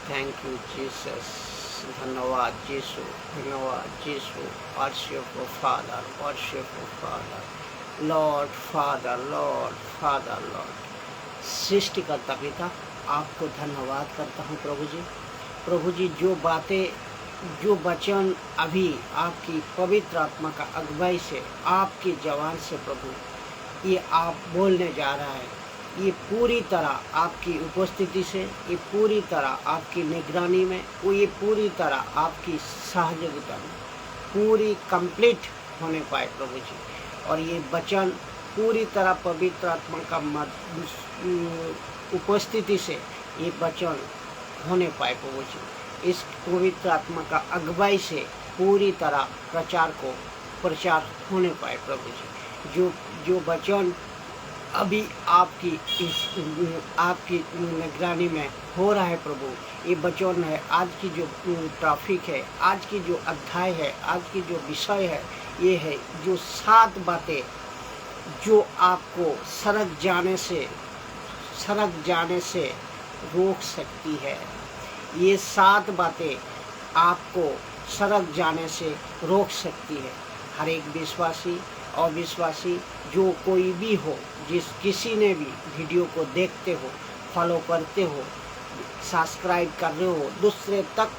Thank you Jesus, धन्यवाद यीशु, धन्यवाद Yeshu. Worship O father, worship O father, Lord father, Lord father, Lord. सृष्टिकर्ता पिता, आपको धन्यवाद करता हूँ प्रभु जी। प्रभु जी, जो बातें, जो वचन अभी आपकी पवित्र आत्मा का अगुवाई से, आपकी जवान से प्रभु ये आप बोलने जा रहा है, ये पूरी तरह आपकी उपस्थिति से, ये पूरी तरह आपकी निगरानी में, वो ये पूरी तरह आपकी सहयोगिता में पूरी कंप्लीट होने पाए प्रभु जी। और ये वचन पूरी तरह पवित्र आत्मा का उपस्थिति से ये वचन होने पाए प्रभु जी। इस पवित्र आत्मा का अगुवाई से पूरी तरह प्रचार होने पाए प्रभु जी। जो वचन अभी आपकी निगरानी में हो रहा है प्रभु, ये वचन है, आज की जो टॉपिक है, आज की जो अध्याय है, आज की जो विषय है, ये है जो 7 बातें जो आपको सड़क जाने से रोक सकती है। ये 7 बातें आपको सड़क जाने से रोक सकती है। हर एक विश्वासी और विश्वासी जो कोई भी हो, किसी ने भी वीडियो को देखते हो, फॉलो करते हो, सब्सक्राइब कर रहे हो, दूसरे तक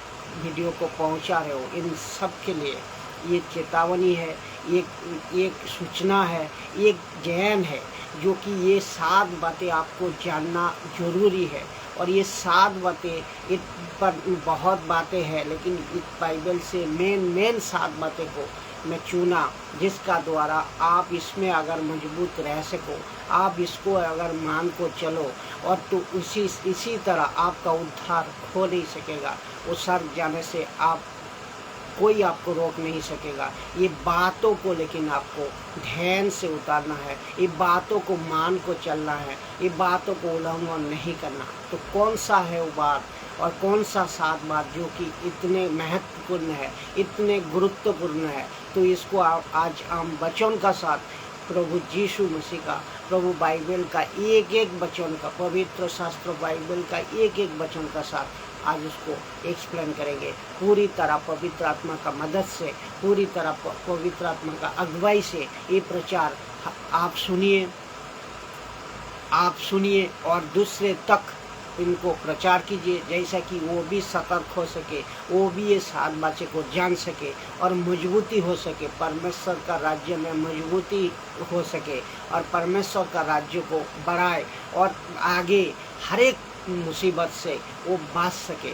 वीडियो को पहुंचा रहे हो, इन सब के लिए ये चेतावनी है, एक सूचना है, एक ज्ञान है, जो कि ये 7 बातें आपको जानना जरूरी है। और ये 7 बातें, इन पर बहुत बातें हैं, लेकिन इस बाइबल से मेन 7 बातें को मैं चुना, जिसका द्वारा आप इसमें अगर मजबूत रह सको, आप इसको अगर मान को चलो, और तो इसी तरह आपका उद्धार हो नहीं सकेगा। वो सड़क जाने से कोई आपको रोक नहीं सकेगा। ये बातों को लेकिन आपको ध्यान से उतारना है, ये बातों को मान को चलना है, ये बातों को उल्लंघन नहीं करना। तो कौन सा है वो बात और कौन सा 7 बात जो कि इतने महत्वपूर्ण है, इतने गुरुत्वपूर्ण है? तो इसको आज हम वचन का साथ, प्रभु यीशु मसीह का, प्रभु बाइबल का एक वचन का, पवित्र शास्त्र बाइबल का एक वचन का साथ आज उसको एक्सप्लेन करेंगे पूरी तरह पवित्र आत्मा का मदद से, पूरी तरह पवित्र आत्मा का अगुवाई से। ये प्रचार आप सुनिए और दूसरे तक इनको प्रचार कीजिए, जैसा कि वो भी सतर्क हो सके, वो भी ये 7 बातें को जान सके और मजबूती हो सके, परमेश्वर का राज्य में मजबूती हो सके और परमेश्वर का राज्य को बढ़ाए और आगे हर एक मुसीबत से वो बच सके।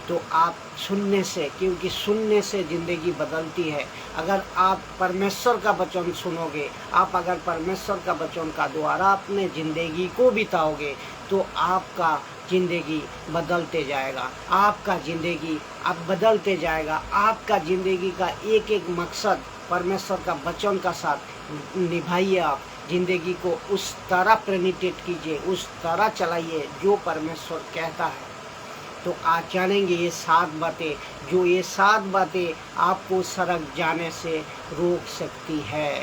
तो आप सुनने से, क्योंकि सुनने से ज़िंदगी बदलती है। अगर आप परमेश्वर का वचन सुनोगे, आप अगर परमेश्वर का वचन का द्वारा अपने ज़िंदगी को बिताओगे, तो आपका ज़िंदगी बदलते जाएगा, आपका ज़िंदगी अब बदलते जाएगा। आपका ज़िंदगी का एक मकसद परमेश्वर का वचन का साथ निभाइए। आप ज़िंदगी को उस तरह प्रेरित कीजिए, उस तरह चलाइए जो परमेश्वर कहता है। तो आज जानेंगे ये 7 बातें, जो ये 7 बातें आपको सड़क जाने से रोक सकती है।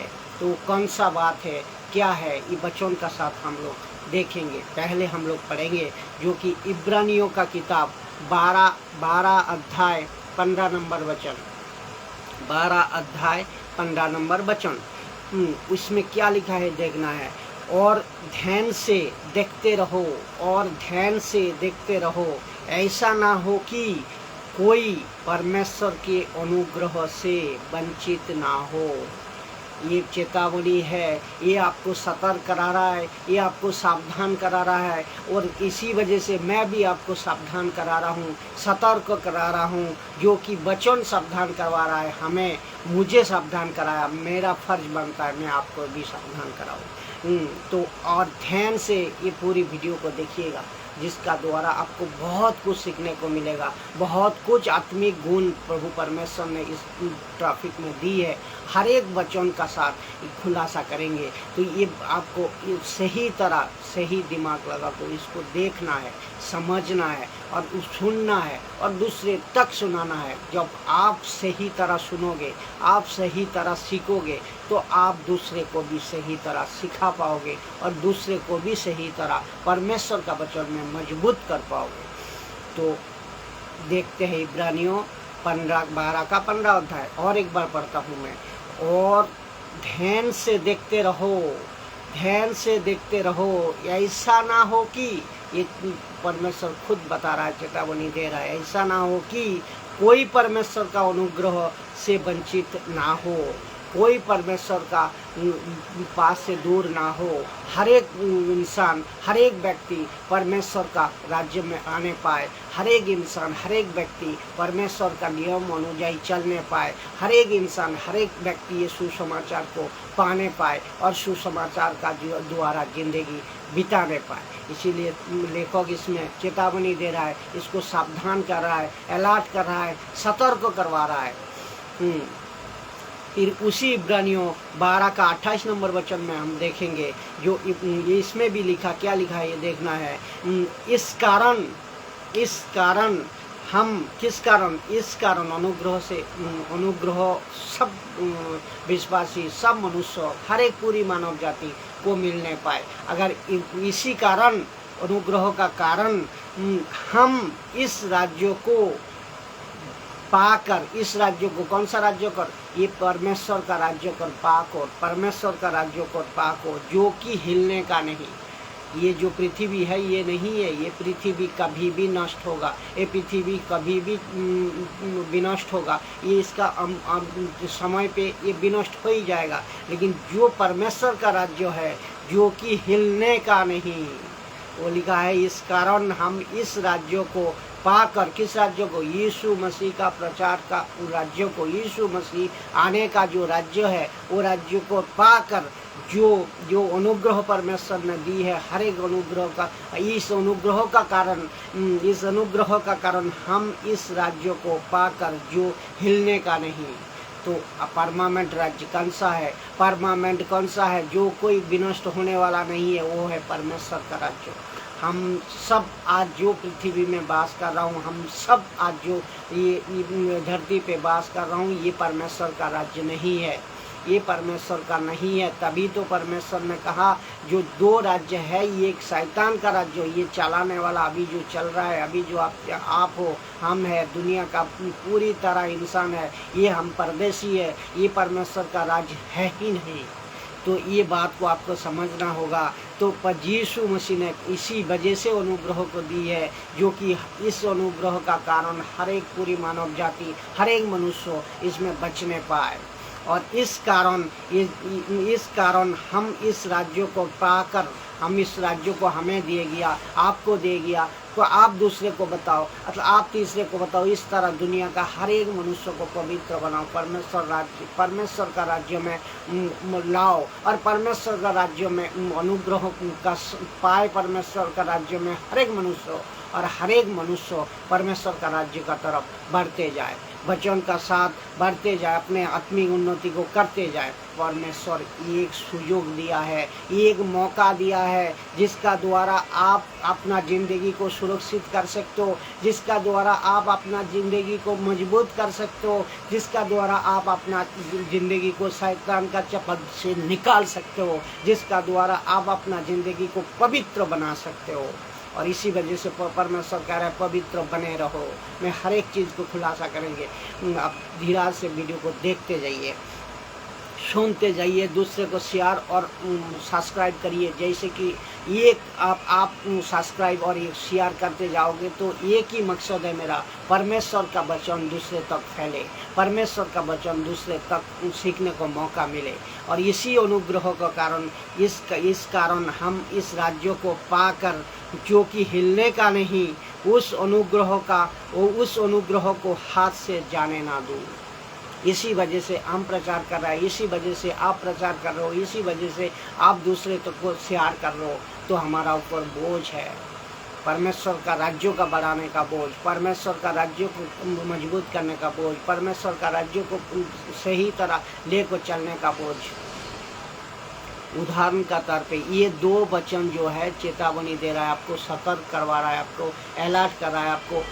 तो कौन सा बात है, क्या है, ये वचन का साथ हम लोग देखेंगे। पहले हम लोग पढ़ेंगे जो कि इब्रानियों का किताब 12 अध्याय 15 नंबर वचन, 12 अध्याय 15 नंबर वचन। उसमें क्या लिखा है देखना है। और ध्यान से देखते रहो, और ध्यान से देखते रहो, ऐसा ना हो कि कोई परमेश्वर के अनुग्रह से वंचित ना हो। ये चेतावनी है, ये आपको सतर्क करा रहा है, ये आपको सावधान करा रहा है। और इसी वजह से मैं भी आपको सावधान करा रहा हूँ, सतर्क करा रहा हूँ, जो कि वचन सावधान करवा रहा है, मुझे सावधान कराया, मेरा फर्ज बनता है मैं आपको भी सावधान कराऊँ। तो और ध्यान से ये पूरी वीडियो को देखिएगा, जिसका द्वारा आपको बहुत कुछ सीखने को मिलेगा, बहुत कुछ आत्मिक गुण प्रभु परमेश्वर ने इस ट्रैफिक में दी है। हर एक वचन का साथ खुलासा करेंगे। तो ये आपको सही तरह, सही दिमाग लगा को इसको देखना है, समझना है और सुनना है और दूसरे तक सुनाना है। जब आप सही तरह सुनोगे, आप सही तरह सीखोगे, तो आप दूसरे को भी सही तरह सिखा पाओगे और दूसरे को भी सही तरह परमेश्वर का वचन में मजबूत कर पाओगे। तो देखते हैं इब्रानियों 12 का 15 अध्याय, और एक बार पढ़ता हूँ मैं। और ध्यान से देखते रहो, ध्यान से देखते रहो, ऐसा ना हो कि, ये परमेश्वर खुद बता रहा है, चेतावनी दे रहा है, ऐसा ना हो कि कोई परमेश्वर का अनुग्रह से वंचित ना हो, कोई परमेश्वर का पास से दूर ना हो। हर एक इंसान, हर एक व्यक्ति परमेश्वर का राज्य में आने पाए, हर एक इंसान, हर एक व्यक्ति परमेश्वर का नियम अनुযাयी चलने पाए, हर एक इंसान, हर एक व्यक्ति ये सुसमाचार को पाने पाए और सुसमाचार का द्वारा जिंदगी बिताने पाए। इसीलिए लेखक इसमें चेतावनी दे रहा है, इसको सावधान कर रहा है, अलर्ट कर रहा है, सतर्क करवा रहा है। फिर उसी इब्रानियों 12 का 28 नंबर वचन में हम देखेंगे, जो इसमें भी लिखा, क्या लिखा है ये देखना है। इस कारण हम, किस कारण, इस कारण अनुग्रह से, अनुग्रह सब विश्वासी, सब मनुष्य, हर एक पूरी मानव जाति को मिलने पाए। अगर इसी कारण, अनुग्रह का कारण हम इस राज्य को पाकर, इस राज्य को, कौन सा राज्य कर, ये परमेश्वर का राज्य कर पाको, परमेश्वर का राज्य कर पाको, जो कि हिलने का नहीं। ये जो पृथ्वी है ये नहीं है, ये पृथ्वी कभी भी नष्ट होगा, ये पृथ्वी कभी भी विनष्ट होगा, ये इसका समय पे ये विनष्ट हो ही जाएगा। लेकिन जो परमेश्वर का राज्य है, जो कि हिलने का नहीं, वो लिखा है, इस कारण हम इस राज्य को पाकर, किस राज्य को, यीशु मसीह का प्रचार का राज्य को, यीशु मसीह आने का जो राज्य है, वो राज्य को पाकर, जो अनुग्रह परमेश्वर ने दी है, हर एक अनुग्रह का, इस अनुग्रह का कारण हम इस राज्य को पाकर, जो हिलने का नहीं। तो परमानेंट राज्य कौन सा है, परमानेंट कौन सा है, जो कोई विनष्ट होने वाला नहीं है, वो है परमेश्वर का राज्य। हम सब आज जो पृथ्वी में वास कर रहा हूँ, हम सब आज जो ये धरती पे वास कर रहा हूँ, ये परमेश्वर का राज्य नहीं है, ये परमेश्वर का नहीं है। तभी तो परमेश्वर ने कहा, जो दो राज्य है, ये एक शैतान का राज्य, ये चलाने वाला अभी जो चल रहा है, अभी जो आप हो, हम है, दुनिया का पूरी तरह इंसान है, ये हम परदेशी है, ये परमेश्वर का राज्य है ही नहीं। तो ये बात को आपको समझना होगा। तो यीशु मसीह ने इसी वजह से अनुग्रह को दी है, जो कि इस अनुग्रह का कारण हर एक पूरी मानव जाति, हर एक मनुष्य इसमें बचने पाए। और इस कारण हम इस राज्य को पाकर, हम इस राज्य को हमें दे गया, आपको दे गया, तो आप दूसरे को बताओ, मतलब आप तीसरे को बताओ। इस तरह दुनिया का हर एक मनुष्य को पवित्र बनाओ, परमेश्वर का राज्य में लाओ, और परमेश्वर का राज्य में अनुग्रह का पाए, परमेश्वर का राज्य में हर एक मनुष्य, और हर एक मनुष्य परमेश्वर का राज्य का तरफ बढ़ते जाए, वचन का साथ बढ़ते जाए, अपने आत्मिक उन्नति को करते जाए। परमेश्वर एक सुयोग दिया है, एक मौका दिया है, जिसका द्वारा आप अपना ज़िंदगी को सुरक्षित कर सकते हो, जिसका द्वारा आप अपना ज़िंदगी को मजबूत कर सकते हो, जिसका द्वारा आप अपना ज़िंदगी को शैतान का चपल से निकाल सकते हो, जिसका द्वारा आप अपना ज़िंदगी को पवित्र बना सकते हो। और इसी वजह से परमेश्वर कह रहा है, पवित्र बने रहो। मैं हर एक चीज़ को खुलासा करेंगे। आप धीरे से वीडियो को देखते जाइए, सुनते जाइए, दूसरे को शेयर और सब्सक्राइब करिए। जैसे कि एक आप सब्सक्राइब और एक शेयर करते जाओगे तो एक ही मकसद है मेरा, परमेश्वर का वचन दूसरे तक फैले, परमेश्वर का वचन दूसरे तक सीखने को मौका मिले। और इसी अनुग्रह का कारण, इस कारण हम इस राज्य को पाकर, जो कि हिलने का नहीं, उस अनुग्रह को हाथ से जाने ना दूँ। इसी वजह से हम प्रचार कर रहे हैं, इसी वजह से आप प्रचार कर रहे हो, इसी वजह से आप दूसरे तक को शेयर कर रहे हो। तो हमारा ऊपर बोझ है, परमेश्वर का राज्य का बढ़ाने का बोझ, परमेश्वर का राज्य को मजबूत करने का बोझ, परमेश्वर का राज्य को सही तरह लेकर चलने का बोझ। उदाहरण का तौर पे ये दो वचन जो है चेतावनी दे रहा है, आपको सतर्क करवा रहा है, आपको अलर्ट कर रहा है, आपको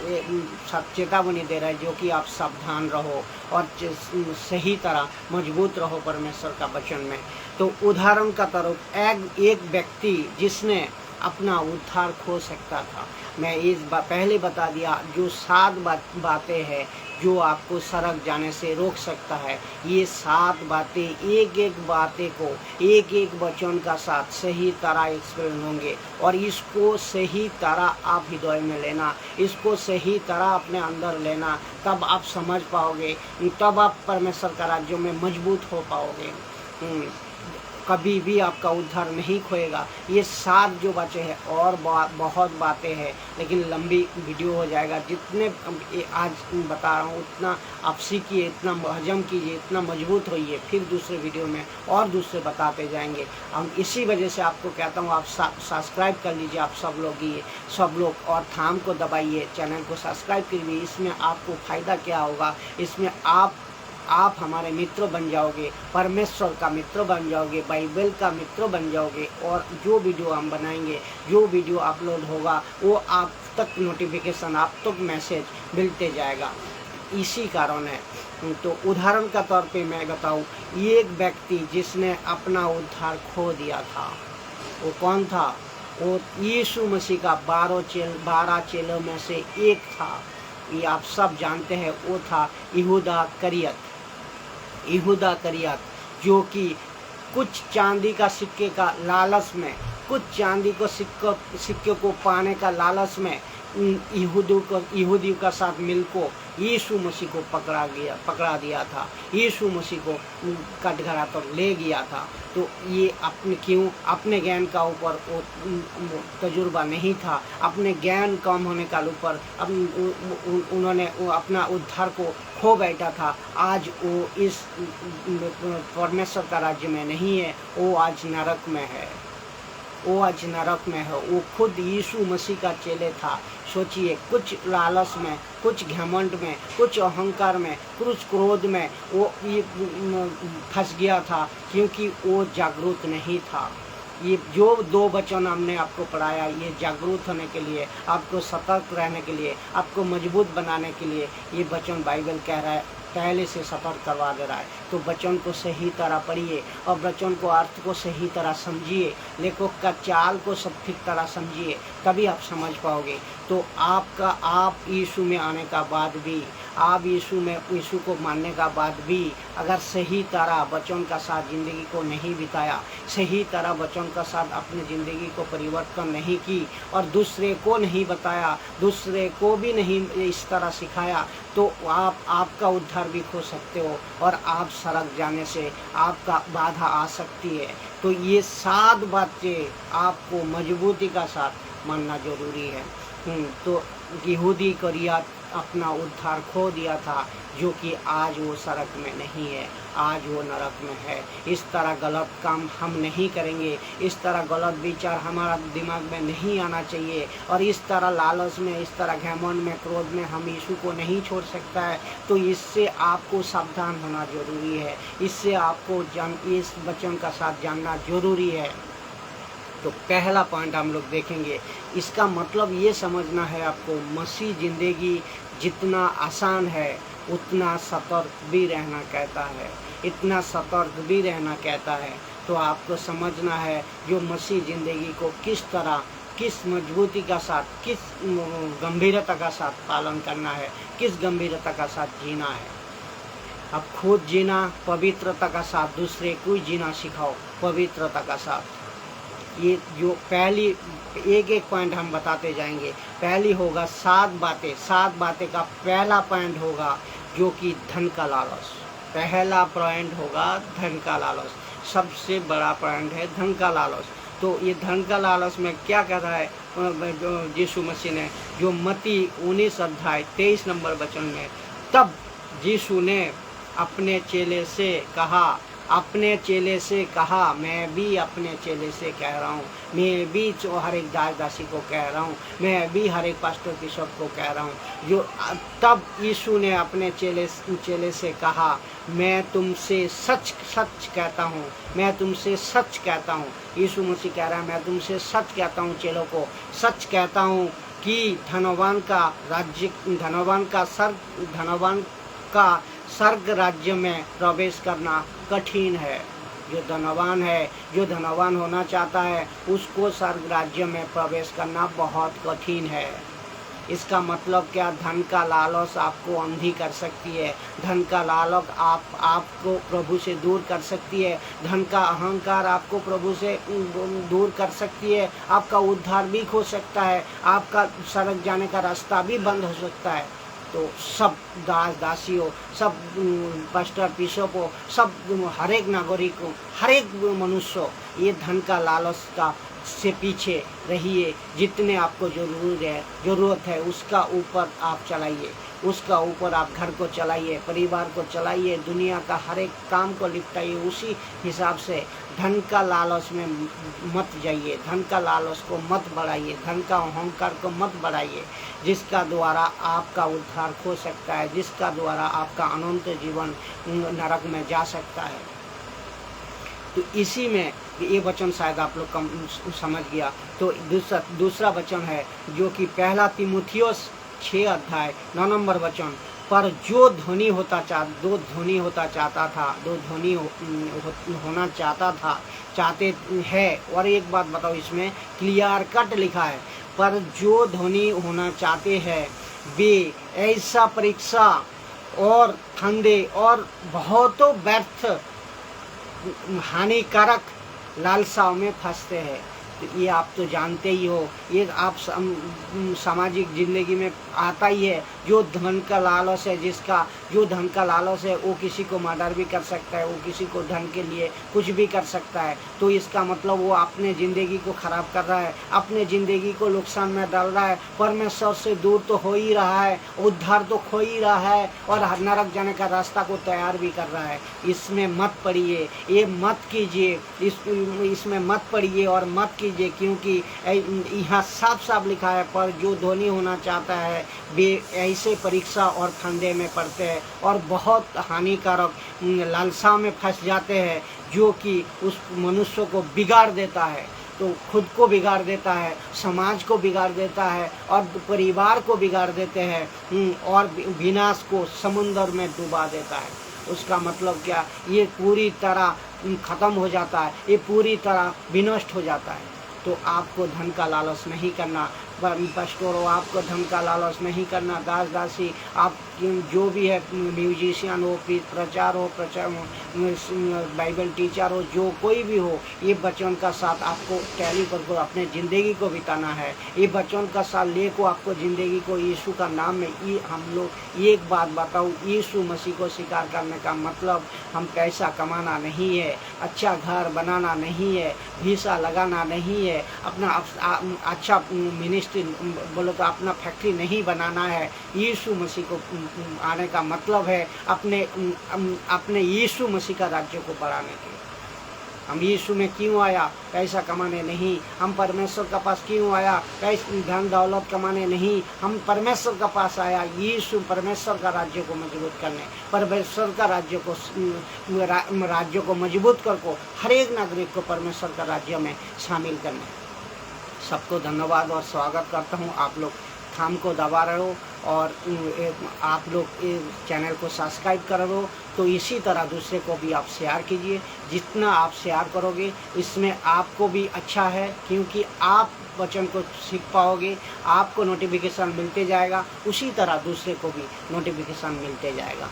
चेतावनी दे रहा है, जो कि आप सावधान रहो और सही तरह मजबूत रहो परमेश्वर का वचन में। तो उदाहरण का तरफ एक व्यक्ति जिसने अपना उद्धार खो सकता था। मैं पहले बता दिया, जो 7 बातें हैं जो आपको सड़क जाने से रोक सकता है, ये 7 बातें एक बातें को एक वचन का साथ सही तरह एक्सप्लेन होंगे, और इसको सही तरह आप हृदय में लेना, इसको सही तरह अपने अंदर लेना, तब आप समझ पाओगे, तब आप परमेश्वर का राज्य में मजबूत हो पाओगे। कभी भी आपका उद्धार नहीं खोएगा। ये 7 जो बचे हैं, और बहुत बातें हैं, लेकिन लंबी वीडियो हो जाएगा। जितने आज बता रहा हूँ उतना आप सीखिए, इतना हजम कीजिए, इतना मजबूत होइए, फिर दूसरे वीडियो में और दूसरे बताते जाएंगे। हम इसी वजह से आपको कहता हूँ, आप सब्सक्राइब कर लीजिए, आप सब लोग और थाम को दबाइए, चैनल को सब्सक्राइब करिए। इसमें आपको फ़ायदा क्या होगा, इसमें आप हमारे मित्र बन जाओगे, परमेश्वर का मित्र बन जाओगे, बाइबल का मित्र बन जाओगे, और जो वीडियो हम बनाएंगे, जो वीडियो अपलोड होगा, वो आप तक नोटिफिकेशन, आप तक मैसेज मिलते जाएगा। इसी कारण है। तो उदाहरण का तौर पे मैं बताऊं, एक व्यक्ति जिसने अपना उद्धार खो दिया था, वो कौन था? वो यीशु मसीह का 12 चेलों में से एक था। ये आप सब जानते हैं, वो था यहूदा करियत, जो कि कुछ चांदी का सिक्के का लालच में, कुछ चांदी को सिक्के को पाने का लालच में यहूदियों का साथ मिलकर यीशु मसीह को पकड़ा दिया था, यीशु मसीह को कटघरा तक ले गया था। तो ये अपने ज्ञान का ऊपर तजुर्बा नहीं था, अपने ज्ञान कम होने का ऊपर उन्होंने अपना उद्धार को खो बैठा था। आज वो इस परमेश्वर का राज्य में नहीं है, वो आज नरक में है, वो खुद यीशु मसीह का चेले था। सोचिए, कुछ लालच में, कुछ घमंड में, कुछ अहंकार में, कुछ क्रोध में वो फंस गया था, क्योंकि वो जागरूक नहीं था। ये जो 2 वचन हमने आपको पढ़ाया, ये जागरूक होने के लिए, आपको सतर्क रहने के लिए, आपको मजबूत बनाने के लिए ये वचन बाइबल कह रहा है, पहले से सतर्क करवा दे रहा है। तो वचन को सही तरह पढ़िए, और वचन को अर्थ को सही तरह समझिए, लेखक का चाल को सब ठीक तरह समझिए, तभी आप समझ पाओगे। तो आप यीशु में आने का बाद भी, आप यीशु को मानने का बाद भी अगर सही तरह वचन का साथ ज़िंदगी को नहीं बिताया, सही तरह वचन का साथ अपनी ज़िंदगी को परिवर्तन नहीं की, और दूसरे को नहीं बताया, दूसरे को भी नहीं इस तरह सिखाया, तो आपका उद्धार भी खो सकते हो, और आप सड़क जाने से आपका बाधा आ सकती है। तो ये 7 बातें आपको मजबूती का साथ मानना जरूरी है। तो यहूदी करियत अपना उद्धार खो दिया था, जो कि आज वो सड़क में नहीं है, आज वो नरक में है। इस तरह गलत काम हम नहीं करेंगे, इस तरह गलत विचार हमारा दिमाग में नहीं आना चाहिए, और इस तरह लालच में, इस तरह घमंड में, क्रोध में हम यीशु को नहीं छोड़ सकता है। तो इससे आपको सावधान होना जरूरी है, इससे आपको इस वचन का साथ जानना जरूरी है। तो पहला पॉइंट हम लोग देखेंगे, इसका मतलब ये समझना है आपको, मसीह जिंदगी जितना आसान है उतना सतर्क भी रहना कहता है, इतना सतर्क भी रहना कहता है। तो आपको समझना है जो मसीह जिंदगी को किस तरह, किस मजबूती का साथ, किस गंभीरता का साथ पालन करना है, किस गंभीरता का साथ जीना है। अब खुद जीना पवित्रता का साथ, दूसरे को जीना सिखाओ पवित्रता का साथ। ये जो पहली एक पॉइंट हम बताते जाएंगे। पहली होगा 7 बातें का पहला पॉइंट होगा जो कि धन का लालच। पहला पॉइंट होगा धन का लालच, सबसे बड़ा पॉइंट है धन का लालच। तो ये धन का लालच में क्या कह रहा है यीशु मसीह ने, जो मत्ती 19 अध्याय 23 नंबर वचन में, तब यीशु ने अपने चेले से कहा, मैं भी अपने चेले से कह रहा हूँ, मैं भी हर एक दासी को कह रहा हूँ, मैं भी हर एक पास्टर बिशप को कह रहा हूँ। जो तब यीशु ने अपने चेले से कहा, मैं तुमसे सच कहता हूँ, मैं तुमसे सच कहता हूँ। यीशु मसीह कह रहा है, मैं तुमसे सच कहता हूँ, चेलों को सच कहता हूँ कि धनवान का स्वर्ग राज्य में प्रवेश करना कठिन है। जो धनवान है, जो धनवान होना चाहता है, उसको स्वर्ग राज्य में प्रवेश करना बहुत कठिन है। इसका मतलब क्या? धन का लालच आपको अंधी कर सकती है, धन का लालच आपको प्रभु से दूर कर सकती है, धन का अहंकार आपको प्रभु से दूर कर सकती है, आपका उद्धार भी हो सकता है, आपका सड़क जाने का रास्ता भी बंद हो सकता है। तो सब दास दासियों, सब पास्टर बिशप हो, सब हर एक नागरिक हो, हर एक मनुष्य हो, ये धन का लालच का से पीछे रहिए। जितने आपको ज़रूरत है उसका ऊपर आप चलाइए, उसका ऊपर आप घर को चलाइए, परिवार को चलाइए, दुनिया का हर एक काम को निपटाइए। उसी हिसाब से धन का लालच में मत जाइए, धन का लालच को मत बढ़ाइए, धन का अहंकार को मत बढ़ाइए, जिसका द्वारा आपका उद्धार हो सकता है, जिसका द्वारा आपका अनंत जीवन नरक में जा सकता है। तो इसी में ये वचन शायद आप लोग कम समझ गया। तो दूसरा वचन है जो कि पहला तीमुथियुस 6 अध्याय 9 नंबर वचन, पर जो धनी होना चाहता था, चाहते हैं। और एक बात बताओ, इसमें क्लियर कट लिखा है, पर जो धनी होना चाहते हैं वे ऐसा परीक्षा और फंदे और बहुतों व्यर्थ हानिकारक लालसाओं में फंसते हैं। तो ये आप तो जानते ही हो, ये आप सामाजिक जिंदगी में आता ही है। जो धन का लालच है, जो धन का लालच है, वो किसी को मर्डर भी कर सकता है, वो किसी को धन के लिए कुछ भी कर सकता है। तो इसका मतलब वो अपने ज़िंदगी को ख़राब कर रहा है, अपने ज़िंदगी को नुकसान में डाल रहा है, परमेश्वर से दूर तो हो ही रहा है, उद्धार तो खो ही रहा है, और नरक जाने का रास्ता को तैयार भी कर रहा है। इसमें मत पड़िए, ये मत कीजिए, इसमें मत पड़िए और मत कीजिए, क्योंकि यहाँ साफ साफ लिखा है, पर जो धनी होना चाहता है वे ऐसे परीक्षा और फंदे में पड़ते हैं और बहुत हानिकारक लालसा में फंस जाते हैं, जो कि उस मनुष्य को बिगाड़ देता है। तो खुद को बिगाड़ देता है, समाज को बिगाड़ देता है और परिवार को बिगाड़ देते हैं और विनाश को समुद्र में डुबा देता है। उसका मतलब क्या? ये पूरी तरह ख़त्म हो जाता है, ये पूरी तरह विनष्ट हो जाता है। तो आपको धन का लालच नहीं करना, पास्टरों आपको धन का लालच नहीं करना, दास दासी आप जो भी है, म्यूजिशियन हो, प्रचार हो, बाइबल टीचर हो, जो कोई भी हो, ये वचन का साथ आपको टैली करके अपने ज़िंदगी को बिताना है। ये वचन का साथ ले को आपको ज़िंदगी को यीशु का नाम में ये हम लोग एक बात बताऊँ, यीशु मसीह को स्वीकार करने का मतलब हम पैसा कमाना नहीं है, अच्छा घर बनाना नहीं है, वीसा लगाना नहीं है, अपना अच्छा मिनिस्ट्री बोलो तो अपना फैक्ट्री नहीं बनाना है। यीशु मसीह को आने का मतलब है अपने यीशु मसीह का राज्य को बढ़ाने के लिए। हम यीशु में क्यों आया? पैसा कमाने नहीं। हम परमेश्वर के पास क्यों आया? पैसा धन दौलत कमाने नहीं। हम परमेश्वर के पास आया, यीशु परमेश्वर का राज्य को मजबूत करने, परमेश्वर का राज्य को मजबूत करके हर एक नागरिक को परमेश्वर का राज्य में शामिल करने। सबको धन्यवाद और स्वागत करता हूँ। आप लोग थाम को दबा रहे हो और आप लोग चैनल को सब्सक्राइब कर रहे हो। तो इसी तरह दूसरे को भी आप शेयर कीजिए। जितना आप शेयर करोगे इसमें आपको भी अच्छा है, क्योंकि आप वचन को सीख पाओगे, आपको नोटिफिकेशन मिलते जाएगा, उसी तरह दूसरे को भी नोटिफिकेशन मिलते जाएगा,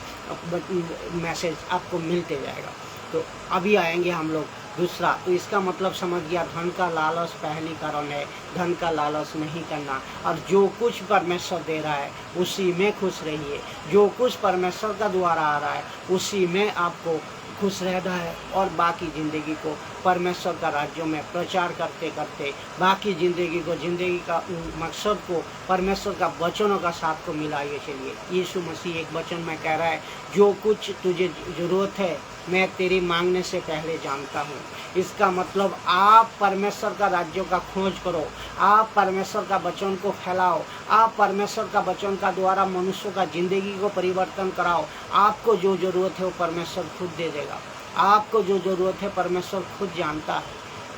मैसेज आपको मिलते जाएगा। तो अभी आएंगे हम लोग दूसरा। तो इसका मतलब समझ गया, धन का लालच पहली कारण है, धन का लालच नहीं करना। और जो कुछ परमेश्वर दे रहा है उसी में खुश रहिए। जो कुछ परमेश्वर का द्वारा आ रहा है उसी में आपको खुश रहना है, और बाकी ज़िंदगी को परमेश्वर का राज्यों में प्रचार करते करते बाकी ज़िंदगी का मकसद को परमेश्वर का वचनों का साथ को मिलाइए चलिए। यीशु मसीह एक वचन में कह रहा है, जो कुछ तुझे ज़रूरत है मैं तेरी मांगने से पहले जानता हूँ। इसका मतलब आप परमेश्वर का राज्यों का खोज करो, आप परमेश्वर का वचन को फैलाओ, आप परमेश्वर का वचन का द्वारा मनुष्यों का ज़िंदगी को परिवर्तन कराओ। आपको जो ज़रूरत है वो परमेश्वर खुद दे देगा। आपको जो ज़रूरत है परमेश्वर खुद जानता है।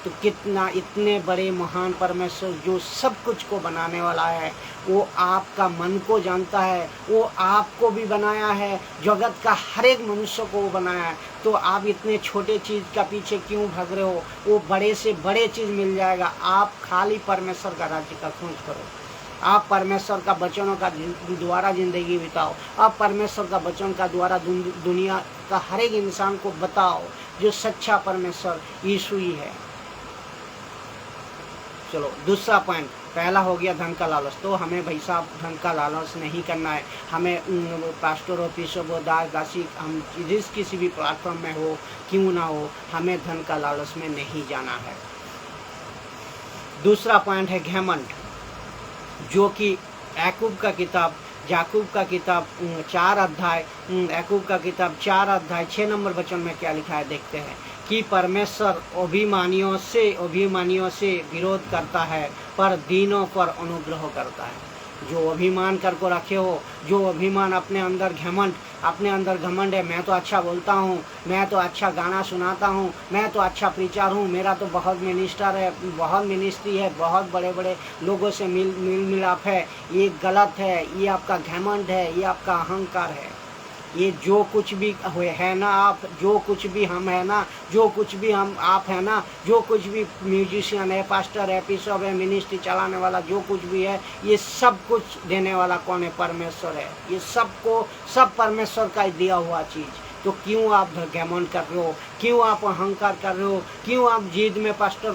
तो कितना इतने बड़े महान परमेश्वर जो सब कुछ को बनाने वाला है, वो आपका मन को जानता है, वो आपको भी बनाया है, जगत का हर एक मनुष्य को वो बनाया है। तो आप इतने छोटे चीज़ का पीछे क्यों भाग रहे हो? वो बड़े से बड़े चीज़ मिल जाएगा। आप खाली परमेश्वर का राज्य का खोज करो, आप परमेश्वर का वचनों का द्वारा जिंदगी बिताओ, आप परमेश्वर का वचन का द्वारा दुनिया का हर एक इंसान को बताओ जो सच्चा परमेश्वर यीशु ही है। चलो दूसरा पॉइंट, पहला हो गया धन का लालच। तो हमें भाई साहब धन का लालच नहीं करना है। हमें पास्टर हो, बिशप हो, दास दासी, हम जिस किसी भी प्लेटफॉर्म में हो क्यों ना हो, हमें धन का लालच में नहीं जाना है। दूसरा पॉइंट है घमंड, जो कि याकूब का किताब 4 अध्याय याकूब का किताब 4 अध्याय 6 नंबर वचन में क्या लिखा है देखते हैं कि परमेश्वर अभिमानियों से विरोध करता है पर दीनों पर अनुग्रह करता है। जो अभिमान कर को रखे हो, जो अभिमान अपने अंदर घमंड है, मैं तो अच्छा बोलता हूँ, मैं तो अच्छा गाना सुनाता हूँ, मैं तो अच्छा प्रीचर हूँ, मेरा तो बहुत मिनिस्टर है, बहुत मिनिस्ट्री है, बहुत बड़े बड़े लोगों से मिल मिलाप है, ये गलत है, ये आपका घमंड है, ये आपका अहंकार है। ये जो कुछ भी है ना आप, जो कुछ भी हम है ना, जो कुछ भी हम आप है ना, जो कुछ भी म्यूजिशियन है, पास्टर है, बिशप है, मिनिस्ट्री चलाने वाला जो कुछ भी है, ये सब कुछ देने वाला कौन है? परमेश्वर है। ये सब परमेश्वर का दिया हुआ चीज़। तो क्यों आप घमंड कर रहे हो? क्यों आप अहंकार कर रहे हो? क्यों आप जिद में पास्टर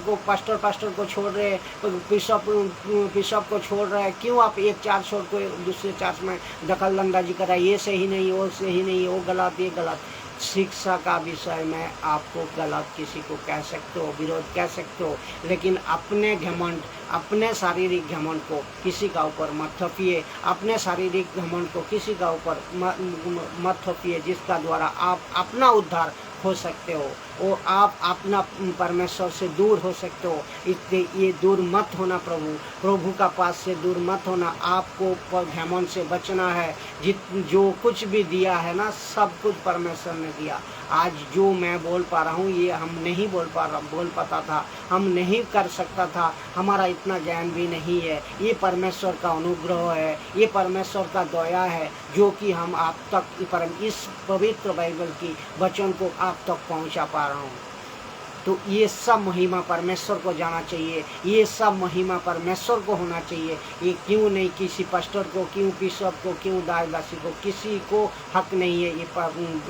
को छोड़ रहे, बिशप को छोड़ रहे हैं? क्यों आप एक चार्ज छोड़ को दूसरे चार्ज में दखल अंदाजी कर रहा है? ये सही नहीं, वो सही नहीं, वो गलत, ये गलत। शिक्षा का विषय में आपको गलत किसी को कह सकते हो, विरोध कह सकते हो, लेकिन अपने घमंड, अपने शारीरिक घमंड को किसी का ऊपर मत थोपिए। अपने शारीरिक घमंड को किसी का ऊपर मत थोपिए, जिसका द्वारा आप अपना उद्धार हो सकते हो, वो आप अपना परमेश्वर से दूर हो सकते हो। इसलिए ये दूर मत होना, प्रभु का पास से दूर मत होना। आपको घमंड से बचना है। जो कुछ भी दिया है ना, सब कुछ परमेश्वर ने दिया। आज जो मैं बोल पा रहा हूँ, ये हम नहीं बोल पाता था, हम नहीं कर सकता था, हमारा इतना ज्ञान भी नहीं है। ये परमेश्वर का अनुग्रह है, ये परमेश्वर का दया है, जो कि हम आप तक इस पवित्र बाइबल की वचन को आप तक पहुंचा पा रहा हूँ। तो ये सब महिमा परमेश्वर को जाना चाहिए, ये सब महिमा परमेश्वर को होना चाहिए। ये क्यों नहीं किसी पास्टर को, क्यों बिशप को, क्यों दासी को, किसी को हक नहीं है ये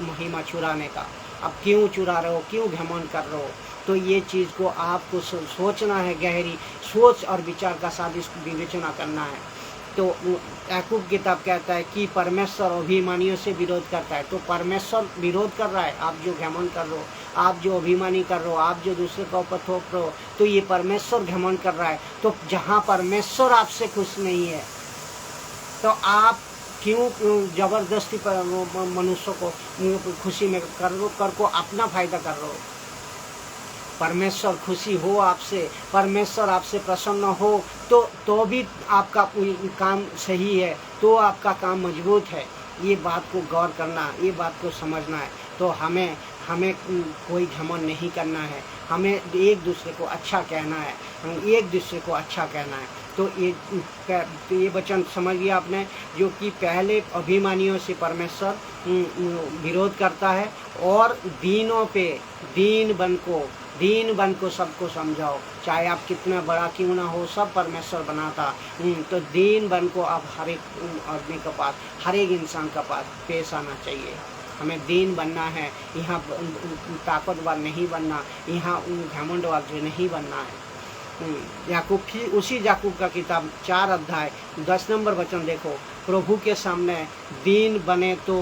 महिमा चुराने का। अब क्यों चुरा रहे हो? क्यों घमंड कर रहे हो? तो ये चीज़ को आपको सोचना है, गहरी सोच और विचार का साथ इसको विवेचना करना है। तो याकूब किताब कहता है कि परमेश्वर अभिमानियों से विरोध करता है। तो परमेश्वर विरोध कर रहा है। आप जो घमंड कर रहे हो, आप जो अभिमानी कर रहे हो, आप जो दूसरे के ऊपर थोप रहे हो, तो ये परमेश्वर घमंड कर रहा है। तो जहाँ परमेश्वर आपसे खुश नहीं है, तो आप क्यों जबरदस्ती पर मनुष्य को खुशी में कर को अपना फायदा कर रहे हो? परमेश्वर खुशी हो आपसे, परमेश्वर आपसे प्रसन्न हो, तो भी आपका काम सही है, तो आपका काम मजबूत है। ये बात को गौर करना, ये बात को समझना है। तो हमें कोई घमंड नहीं करना है, हमें एक दूसरे को अच्छा कहना है, एक दूसरे को अच्छा कहना है। तो ये वचन समझ लिया आपने, जो कि पहले अभिमानियों से परमेश्वर विरोध करता है, और दीनों पे दीन बन को सबको समझाओ। चाहे आप कितना बड़ा क्यों ना हो, सब परमेश्वर बनाता। तो दीन बन को आप हर एक आदमी के पास, हर एक इंसान के पास पेश आना चाहिए। हमें दीन बनना है, यहाँ ताकतवर नहीं बनना, यहाँ घमंडवाद जो नहीं बनना है। याकूब, फिर उसी याकूब का किताब 4 अध्याय 10 नंबर वचन देखो, प्रभु के सामने दीन बने तो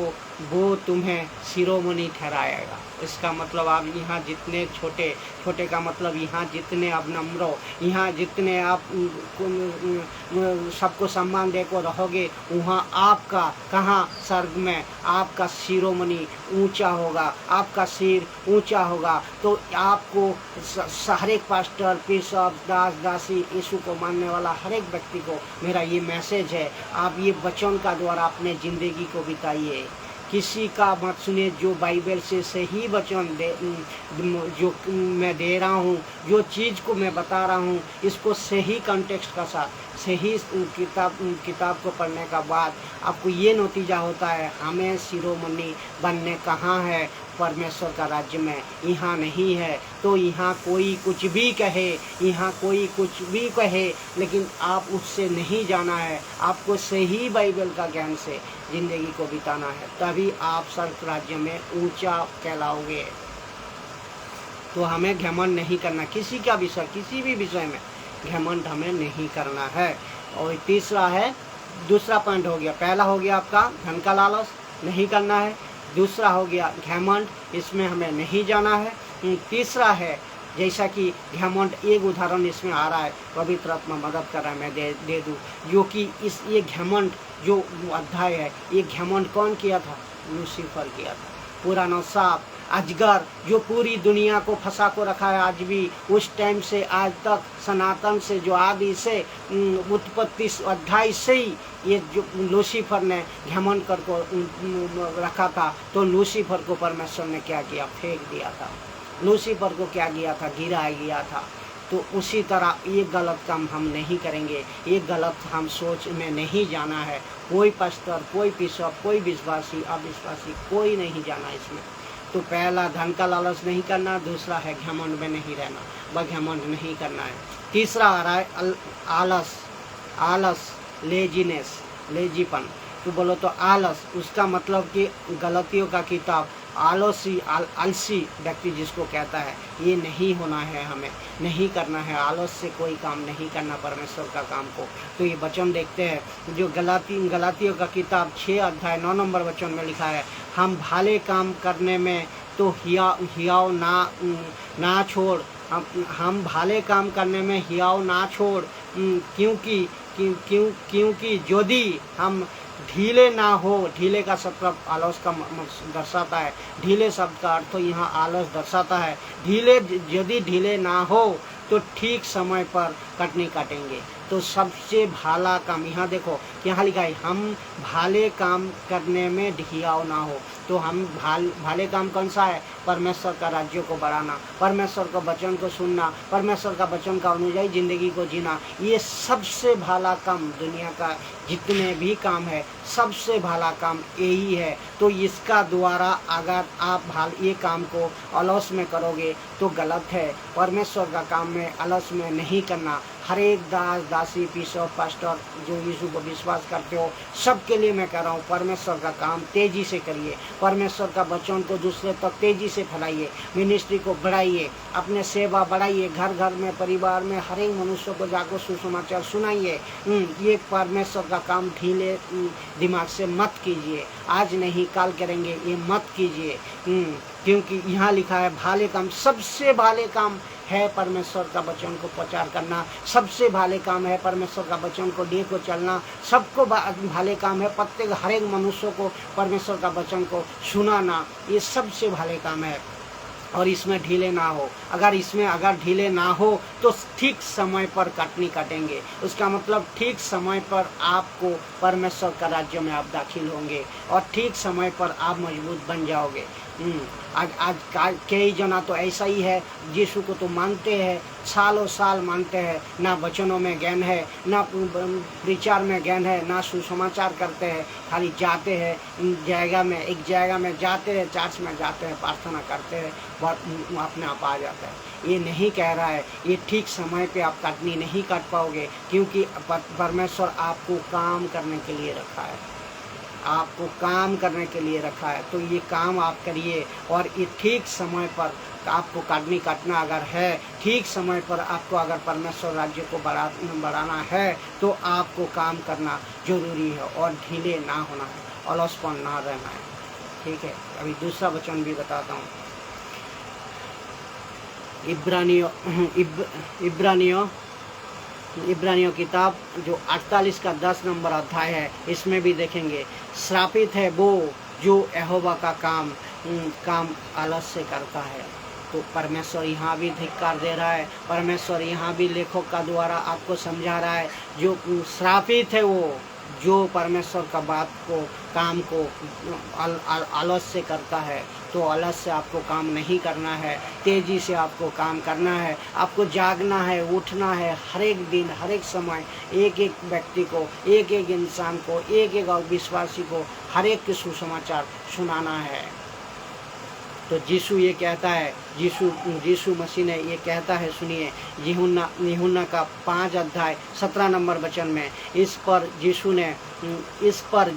वो तुम्हें शिरोमणि ठहराएगा। इसका मतलब आप यहाँ जितने छोटे का मतलब यहाँ जितने आप नम्र हो, यहाँ जितने आप सबको सम्मान देकर रहोगे, वहाँ आपका कहाँ स्वर्ग में आपका शिरोमणि ऊंचा होगा, आपका सिर ऊंचा होगा। तो आपको हर एक पास्टर, बिशप, दासी, यीशु को मानने वाला हर एक व्यक्ति को मेरा ये मैसेज है, आप ये वचन का द्वारा अपने ज़िंदगी को बिताइए। किसी का मत सुनिए। जो बाइबल से सही वचन जो मैं दे रहा हूँ, जो चीज़ को मैं बता रहा हूँ, इसको सही कॉन्टेक्स्ट का साथ सही किताब को पढ़ने का बाद आपको ये नतीजा होता है, हमें शिरोमणि बनने कहाँ है, परमेश्वर का राज्य में, यहाँ नहीं है। तो यहाँ कोई कुछ भी कहे, यहाँ कोई कुछ भी कहे, लेकिन आप उससे नहीं जाना है। आपको सही बाइबल का ज्ञान से जिंदगी को बिताना है, तभी आप स्वर्ग राज्य में ऊंचा कहलाओगे। तो हमें घमंड नहीं करना, किसी का विषय, किसी भी विषय में घमंड हमें नहीं करना है। और तीसरा है, दूसरा पॉइंट हो गया, पहला हो गया आपका धन का लालच नहीं करना है, दूसरा हो गया घमंड, इसमें हमें नहीं जाना है। तीसरा है, जैसा कि घमंड, एक उदाहरण इसमें आ रहा है, पवित्र आत्मा मदद कर रहा है, मैं दे दूँ, जो कि ये घमंड जो अध्याय है, ये घमंड कौन किया था? लूसीफर किया था। पुराना साप अजगर जो पूरी दुनिया को फंसा को रखा है आज भी, उस टाइम से आज तक, सनातन से, जो आदि से, उत्पत्ति अध्याय से ही ये जो लूसीफर ने घमंड कर को रखा था। तो लूसीफर को परमेश्वर ने क्या किया? फेंक दिया था। लूसीफर को क्या किया था? गिराया गया था। तो उसी तरह ये गलत काम हम नहीं करेंगे, ये गलत हम सोच में नहीं जाना है। कोई पस्तर, कोई बिशप, कोई विश्वासी, अविश्वासी, कोई नहीं जाना इसमें। तो पहला धन का लालच नहीं करना, दूसरा है घमंड में नहीं रहना, वह घमंड नहीं करना है। तीसरा आ रहा है आलस, लेजीनेस, लेजीपन। तो बोलो तो आलस, उसका मतलब कि गलतियों का किताब, आलसी व्यक्ति जिसको कहता है, ये नहीं होना है, हमें नहीं करना है। आलस से कोई काम नहीं करना परमेश्वर का काम को। तो ये वचन देखते हैं जो गलातियों का किताब 6 अध्याय 9 नंबर वचन में लिखा है, हम भले काम करने में तो हियाव ना छोड़, हम भले काम करने में हियाव ना छोड़, क्योंकि यदि हम ढीले ना हो, ढीले का शब्द आलस का दर्शाता है, ढीले शब्द का अर्थ तो यहाँ आलस दर्शाता है। यदि ढीले ना हो तो ठीक समय पर कटनी काटेंगे। तो सबसे भाला काम, यहाँ देखो यहाँ लिखा है, हम भाले काम करने में ढियाव ना हो। तो हम भाले काम कौन सा है? परमेश्वर का राज्य को बढ़ाना, परमेश्वर का वचन को सुनना, परमेश्वर का वचन का अनुयायी जिंदगी को जीना, ये सबसे भाला काम, दुनिया का जितने भी काम है सबसे भाला काम यही है। तो इसका द्वारा अगर आप ये काम को अलस में करोगे तो गलत है। परमेश्वर का काम में अलस में नहीं करना। हर एक दास, दासी, बिशप, पास्टर जो यीशु को विश्वास करते हो, सबके लिए मैं कह रहा हूँ, परमेश्वर का काम तेजी से करिए, परमेश्वर का वचन को दूसरे तक तेजी से फैलाइए, मिनिस्ट्री को बढ़ाइए, अपने सेवा बढ़ाइए, घर घर में, परिवार में हर एक मनुष्य को जाकर सुसमाचार सुनाइए। ये परमेश्वर का काम ढीले दिमाग से मत कीजिए, आज नहीं कल करेंगे, ये मत कीजिए। क्योंकि यहाँ लिखा है भाले काम, सबसे भाले काम है परमेश्वर का वचन को प्रचार करना, सबसे भाले काम है परमेश्वर का वचन को ले को चलना, सबको भाले काम है प्रत्येक हर एक मनुष्य को परमेश्वर का वचन को सुनाना, ये सबसे भाले काम है। और इसमें ढीले ना हो, अगर ढीले ना हो तो ठीक समय पर कटनी काटेंगे। उसका मतलब ठीक समय पर आपको परमेश्वर का राज्य में आप दाखिल होंगे और ठीक समय पर आप मजबूत बन जाओगे। आज कई जना तो ऐसा ही है, यीशु को तो मानते हैं, सालों साल मानते हैं, ना वचनों में ज्ञान है, ना प्रचार में ज्ञान है, ना सुसमाचार करते हैं, खाली जाते हैं एक जगह में जाते हैं, चर्च में जाते हैं, प्रार्थना करते हैं, अपने आप आ जाता है। ये नहीं कह रहा है, ये ठीक समय पे आप कटनी नहीं काट पाओगे, क्योंकि परमेश्वर आपको काम करने के लिए रखा है, आपको काम करने के लिए रखा है। तो ये काम आप करिए और ये ठीक समय पर आपको काटना अगर है, ठीक समय पर आपको अगर परमेश्वर राज्य को बढ़ाना है तो आपको काम करना जरूरी है और ढीले ना होना है, अलसपन ना रहना है। ठीक है, अभी दूसरा वचन भी बताता हूँ। इब्रानियों किताब जो 48 का 10 नंबर अध्याय है, इसमें भी देखेंगे, श्रापित है वो जो यहोवा का काम आलस से करता है। तो परमेश्वर यहाँ भी धिक्कार दे रहा है, परमेश्वर यहाँ भी लेखक का द्वारा आपको समझा रहा है, जो श्रापित है वो जो परमेश्वर का बात को काम को आलस से करता है, तो आलस से आपको काम नहीं करना है, तेज़ी से आपको काम करना है। आपको जागना है, उठना है, हर एक दिन हर एक समय एक एक व्यक्ति को, एक एक इंसान को, एक एक विश्वासी को हर एक के सुसमाचार सुनाना है। तो यीशु ये कहता है, यीशु मसीह ने ये कहता है, सुनिए यूहन्ना का 5 अध्याय 17 नंबर वचन में, इस पर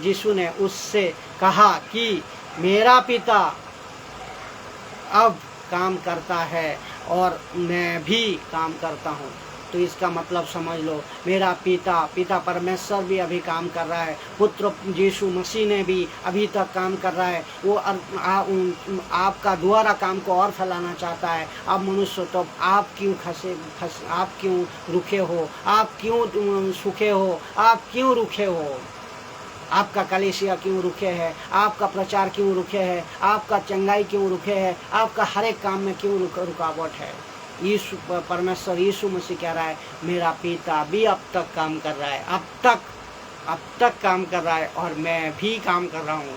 यीशु ने उससे कहा कि मेरा पिता अब काम करता है और मैं भी काम करता हूँ। तो इसका मतलब समझ लो, मेरा पिता परमेश्वर भी अभी काम कर रहा है, पुत्र यीशु मसीह ने भी अभी तक काम कर रहा है। वो आपका द्वारा काम को और फैलाना चाहता है। अब मनुष्य तो आप क्यों आप क्यों रुके हो, आप क्यों सूखे हो, आप क्यों रुके हो, आपका कलीसिया क्यों रुके है, आपका प्रचार क्यों रुके है, आपका चंगाई क्यों रुके है, आपका हर एक काम में क्यों रुकावट है। यीशु परमेश्वर यीशु मसीह कह रहा है, मेरा पिता भी अब तक काम कर रहा है, अब तक काम कर रहा है और मैं भी काम कर रहा हूँ।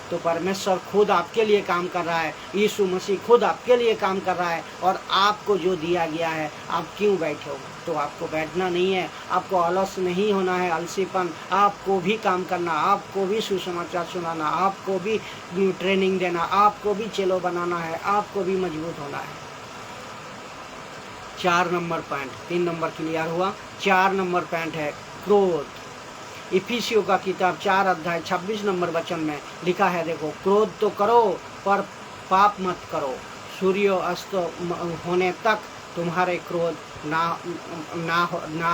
तो परमेश्वर खुद आपके लिए काम कर रहा है, यीशु मसीह खुद आपके लिए काम कर रहा है, और आपको जो दिया गया है आप क्यों बैठे हो। तो आपको बैठना नहीं है, आपको आलस नहीं होना है, आलसीपन, आपको भी काम करना, आपको भी सुसमाचार सुनाना, आपको भी ट्रेनिंग देना, आपको भी चेलो बनाना है, आपको भी मजबूत होना है। 4 नंबर पॉइंट, 3 नंबर क्लियर हुआ। 4 नंबर पॉइंट है क्रोध। इफिसियों का किताब 4 अध्याय 26 नंबर वचन में लिखा है, देखो, क्रोध तो करो पर पाप मत करो, सूर्य अस्त होने तक तुम्हारे क्रोध ना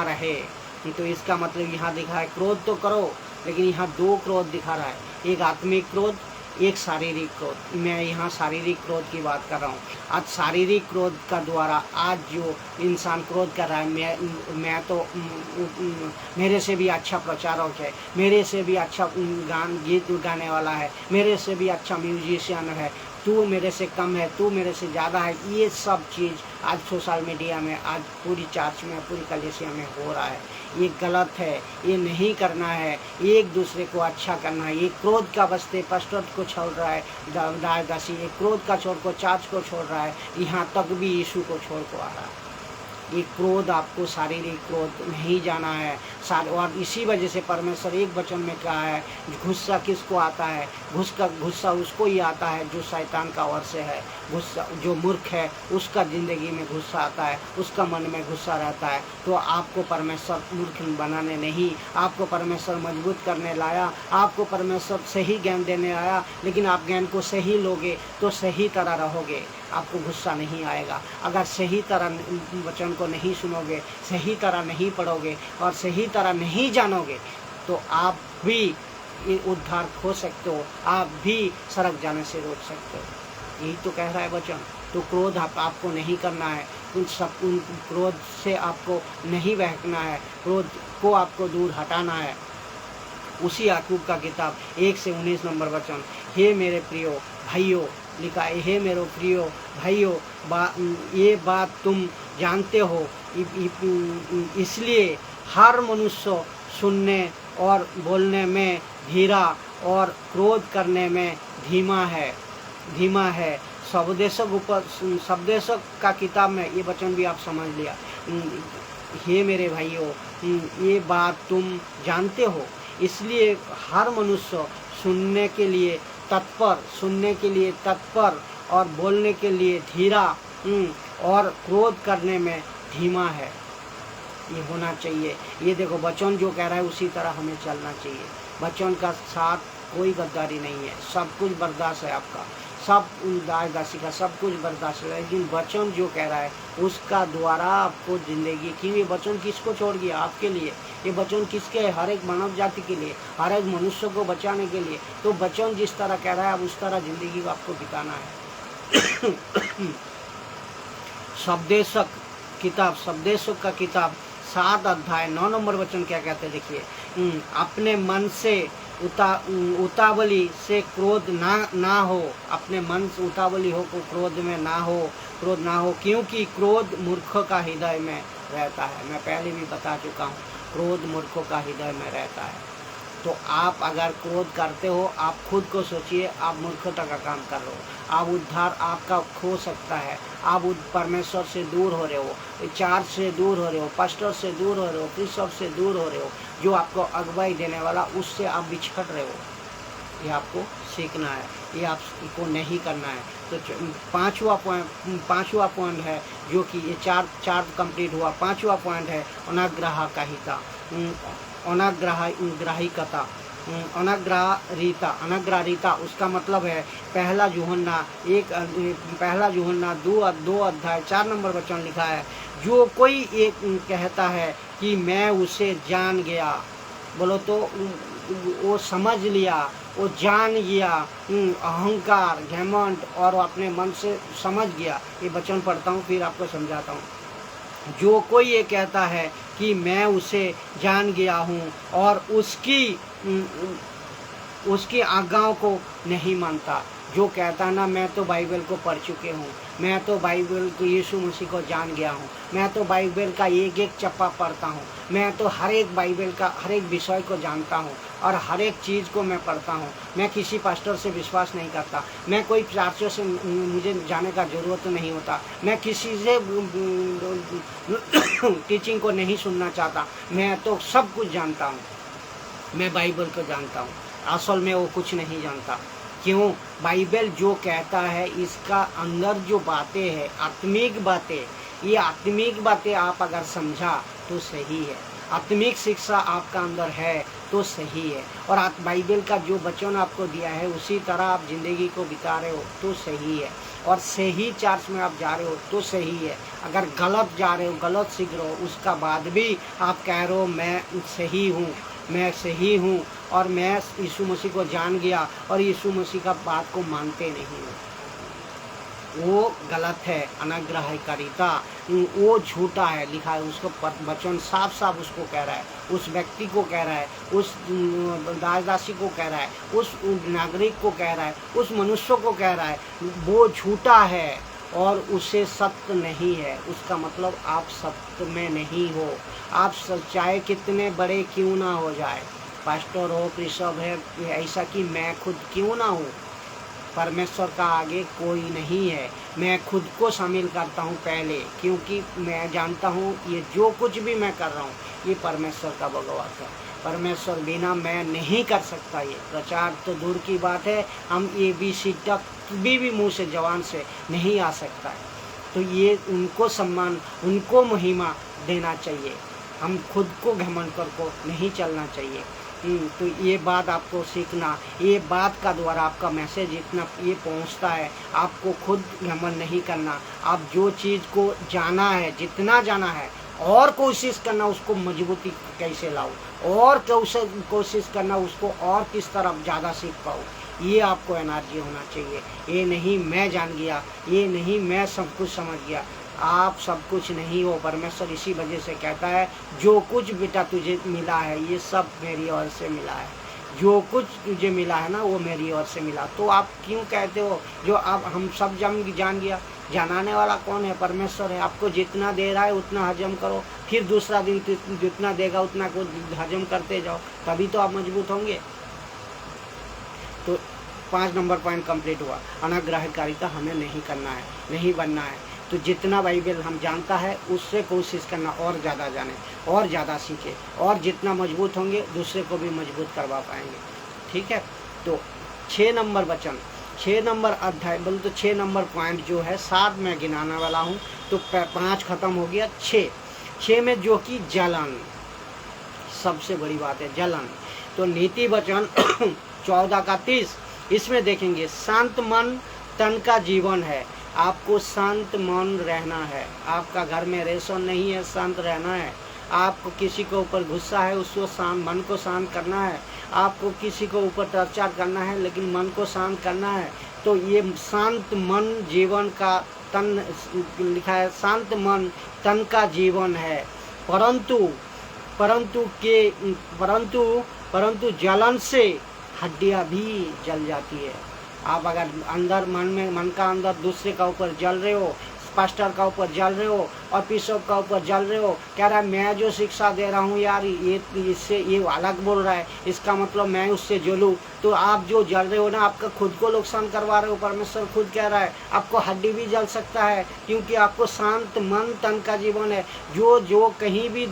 रहे। तो इसका मतलब यहाँ दिखा है क्रोध तो करो, लेकिन यहाँ 2 क्रोध दिखा रहा है, एक आत्मिक क्रोध, एक शारीरिक क्रोध। मैं यहाँ शारीरिक क्रोध की बात कर रहा हूँ। आज शारीरिक क्रोध का द्वारा आज जो इंसान क्रोध कर रहा है, मैं तो मेरे से भी अच्छा प्रचारक है, मेरे से भी अच्छा गीत गाने वाला है, मेरे से भी अच्छा म्यूजिशियन है, तू मेरे से कम है, तू मेरे से ज़्यादा है। ये सब चीज़ आज सोशल मीडिया में, आज पूरी चर्च में, पूरी कलीसिया में हो रहा है। ये गलत है, ये नहीं करना है, एक दूसरे को अच्छा करना है। ये क्रोध का बस्ते पास्टर को छोड़ रहा है, दासी ये क्रोध का छोड़ को चर्च को छोड़ रहा है, यहाँ तक भी यीशु को छोड़ को आ रहा है। ये क्रोध आपको शारीरिक क्रोध नहीं जाना है। और इसी वजह से परमेश्वर एक वचन में कहा है, गुस्सा किसको आता है, गुस्सा उसको ही आता है जो शैतान का ओर से है। गुस्सा जो मूर्ख है उसका ज़िंदगी में गुस्सा आता है, उसका मन में गुस्सा रहता है। तो आपको परमेश्वर मूर्ख बनाने नहीं, आपको परमेश्वर मजबूत करने लाया, आपको परमेश्वर सही ज्ञान देने आया। लेकिन आप ज्ञान को सही लोगे तो सही तरह रहोगे, आपको गुस्सा नहीं आएगा। अगर सही तरह वचन को नहीं सुनोगे, सही तरह नहीं पढ़ोगे और सही तरह नहीं जानोगे, तो आप भी उद्धार खो सकते हो, आप भी सड़क जाने से रोक सकते हो। यही तो कह रहा है वचन। तो क्रोध आपको नहीं करना है, उन क्रोध से आपको नहीं बहकना है, क्रोध को आपको दूर हटाना है। उसी याकूब का किताब 1 से 19 नंबर वचन, हे मेरे प्रियो भाइयों, लिखा है, हे मेरे प्रियो भाइयों, ये बात तुम जानते हो, इसलिए हर मनुष्य सुनने और बोलने में धीरा और क्रोध करने में धीमा है। सबदेशक का किताब में ये वचन भी आप समझ लिया। हे मेरे भाइयों, ये बात तुम जानते हो, इसलिए हर मनुष्य सुनने के लिए तत्पर और बोलने के लिए धीरा और क्रोध करने में धीमा है। ये होना चाहिए। ये देखो वचन जो कह रहा है उसी तरह हमें चलना चाहिए। वचन का साथ कोई गद्दारी नहीं है, सब कुछ बर्दाश्त है आपका, सब दासी का सब कुछ बर्दाश्त है। लेकिन वचन जो कह रहा है उसका द्वारा आपको जिंदगी की, ये वचन किसको छोड़ गया? आपके लिए। ये वचन किसके है? हर एक मानव जाति के लिए, हर एक मनुष्य को बचाने के लिए। तो वचन जिस तरह कह रहा है उस तरह जिंदगी को आपको बिताना है। सबदेशक का किताब 7 अध्याय 9 नंबर वचन क्या कहते हैं, देखिए, अपने मन से उतावली से क्रोध ना हो, अपने मन से उतावली हो को क्रोध ना हो, क्योंकि क्रोध मूर्खों का हृदय में रहता है। मैं पहले भी बता चुका हूँ, क्रोध मूर्खों का हृदय में रहता है। तो आप अगर क्रोध करते हो, आप खुद को सोचिए, आप मूर्खता का काम कर रहे हो। आप उद्धार आपका खो सकता है। आप परमेश्वर से दूर हो रहे हो, चार्ज से दूर हो रहे हो, पास्टर से दूर हो रहे हो, प्रीसब से दूर हो रहे हो, जो आपको अगुवाई देने वाला, उससे आप बिछड़ रहे हो। ये आपको सीखना है, ये आपको नहीं करना है। तो पांचवा पॉइंट है, जो कि ये चार कंप्लीट हुआ। पांचवा पॉइंट है अनाग्रहिता, अनाग्राहिकता, अनाग्रहिता। उसका मतलब है पहला यूहन्ना 2 अध्याय 4 नंबर वचन लिखा है, जो कोई एक कहता है कि मैं उसे जान गया, बोलो तो वो समझ लिया, वो जान गया, अहंकार, घमंड और अपने मन से समझ गया। ये वचन पढ़ता हूँ, फिर आपको समझाता हूँ। जो कोई ये कहता है कि मैं उसे जान गया हूँ और उसकी आज्ञाओं को नहीं मानता, जो कहता है ना मैं तो बाइबल को पढ़ चुके हूँ, मैं तो बाइबल को यीशु मसीह को जान गया हूँ, मैं तो बाइबल का एक एक चप्पा पढ़ता हूँ, मैं तो हर एक बाइबल का हर एक विषय को जानता हूँ और हर एक चीज़ को मैं पढ़ता हूँ, मैं किसी पास्टर से विश्वास नहीं करता, मैं कोई चार्चों से मुझे जाने का ज़रूरत नहीं होता, मैं किसी से टीचिंग को नहीं सुनना चाहता, मैं तो सब कुछ जानता हूँ, मैं बाइबल को जानता हूँ। असल में वो कुछ नहीं जानता। क्यों? बाइबल जो कहता है, इसका अंदर जो बातें हैं, आत्मिक बातें, ये आत्मिक बातें आप अगर समझा तो सही है, आत्मिक शिक्षा आपका अंदर है तो सही है, और आप बाइबल का जो वचन आपको दिया है उसी तरह आप जिंदगी को बिता रहे हो तो सही है, और सही चार्ज में आप जा रहे हो तो सही है। अगर गलत जा रहे हो, गलत सीख रहे हो, उसका बाद भी आप कह रहे हो मैं सही हूँ, मैं सही हूँ और मैं यीशु मसीह को जान गया, और यीशु मसीह का बात को मानते नहीं हो, वो गलत है। अनाग्रहिता वो झूठा है, लिखा है उसको वचन साफ साफ उसको कह रहा है, उस व्यक्ति को कह रहा है, उस दासदासी को कह रहा है, उस नागरिक को कह रहा है, उस मनुष्य को कह रहा है, वो झूठा है और उसे सत्य नहीं है। उसका मतलब आप सत्य में नहीं हो। आप चाहे कितने बड़े क्यों ना हो जाए, पास्टर हो, प्रीसब है, ऐसा कि मैं खुद क्यों ना हूँ, परमेश्वर का आगे कोई नहीं है। मैं खुद को शामिल करता हूँ पहले, क्योंकि मैं जानता हूँ ये जो कुछ भी मैं कर रहा हूँ ये परमेश्वर का बगवास है। परमेश्वर बिना मैं नहीं कर सकता। ये प्रचार तो दूर की बात है, हम ABC तक भी मुंह से जवान से नहीं आ सकता है। तो ये उनको सम्मान, उनको महिमा देना चाहिए। हम खुद को घमंड कर को नहीं चलना चाहिए। तो ये बात आपको सीखना, ये बात का द्वारा आपका मैसेज इतना ये पहुंचता है, आपको खुद घमंड नहीं करना। आप जो चीज़ को जाना है, जितना जाना है, और कोशिश करना उसको मजबूती कैसे लाओ, और कोशिश करना उसको और किस तरह ज़्यादा सीख पाओ। ये आपको एनर्जी होना चाहिए। ये नहीं मैं जान गया, ये नहीं मैं सब कुछ समझ गया। आप सब कुछ नहीं हो। परमेश्वर इसी वजह से कहता है जो कुछ बेटा तुझे मिला है ये सब मेरी ओर से मिला है। जो कुछ तुझे मिला है ना वो मेरी ओर से मिला। तो आप क्यों कहते हो जो आप हम सब जान गया? जानाने वाला कौन है? परमेश्वर है। आपको जितना दे रहा है उतना हजम करो, फिर दूसरा दिन जितना देगा उतना को हजम करते जाओ, तभी तो आप मजबूत होंगे। तो 5 नंबर पॉइंट कंप्लीट हुआ। अनाग्रहकारिता हमें नहीं करना है, नहीं बनना है। तो जितना बाइबल हम जानता है उससे कोशिश करना और ज़्यादा जाने और ज़्यादा सीखे, और जितना मजबूत होंगे दूसरे को भी मजबूत करवा पाएंगे। ठीक है। तो 6 नंबर वचन, 6 नंबर अध्याय बोल तो 6 नंबर पॉइंट जो है 7 में गिनाने वाला हूँ। तो 5 खत्म हो गया। 6 में जो कि जलन, सबसे बड़ी बात है जलन। तो नीति वचन 14 का 30 इसमें देखेंगे शांत मन तन का जीवन है। आपको शांत मन रहना है। आपका घर में रेशन नहीं है, शांत रहना है। आपको किसी के ऊपर गुस्सा है, उसको शांत, मन को शांत करना है। आपको किसी के ऊपर प्रचार करना है लेकिन मन को शांत करना है। तो ये शांत मन जीवन का तन लिखा है, शांत मन तन का जीवन है। परंतु जलन से हड्डियां भी जल जाती है। आप अगर अंदर मन का अंदर दूसरे का ऊपर जल रहे हो, पास्टर का ऊपर जल रहे हो और बिशप का ऊपर जल रहे हो, कह रहा है मैं जो शिक्षा दे रहा हूँ यार ये इससे ये अलग बोल रहा है, इसका मतलब मैं उससे जलूँ। तो आप जो जल रहे हो ना, आपका खुद को नुकसान करवा रहे हो। परमेश्वर खुद कह रहा है आपको हड्डी भी जल सकता है, क्योंकि आपको शांत मन तन का जीवन है। जो कहीं भी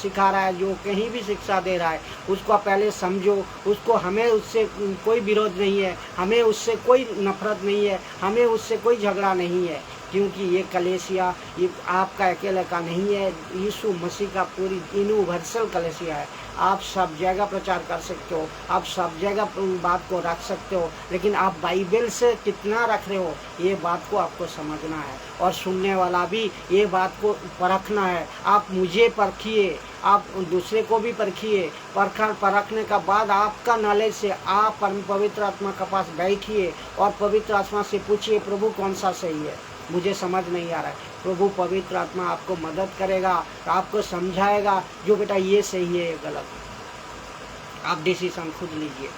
सिखा रहा है, जो कहीं भी शिक्षा दे रहा है, उसको पहले समझो। उसको हमें उससे कोई विरोध नहीं है, हमें उससे कोई नफरत नहीं है, हमें उससे कोई झगड़ा नहीं है, क्योंकि ये कलेसिया ये आपका अकेले का नहीं है, यीशु मसीह का पूरी यूनिवर्सल कलेसिया है। आप सब जगह प्रचार कर सकते हो, आप सब जगह बात को रख सकते हो, लेकिन आप बाइबल से कितना रख रहे हो ये बात को आपको समझना है, और सुनने वाला भी ये बात को परखना है। आप मुझे परखिए, आप दूसरे को भी परखिए। परखने का बाद आपका नॉलेज से आप पवित्र आत्मा के पास बैठिए और पवित्र आत्मा से पूछिए प्रभु कौन सा सही है, मुझे समझ नहीं आ रहा है। प्रभु पवित्र आत्मा आपको मदद करेगा, आपको समझाएगा जो बेटा ये सही है ये गलत है। आप डिसीजन खुद लीजिए।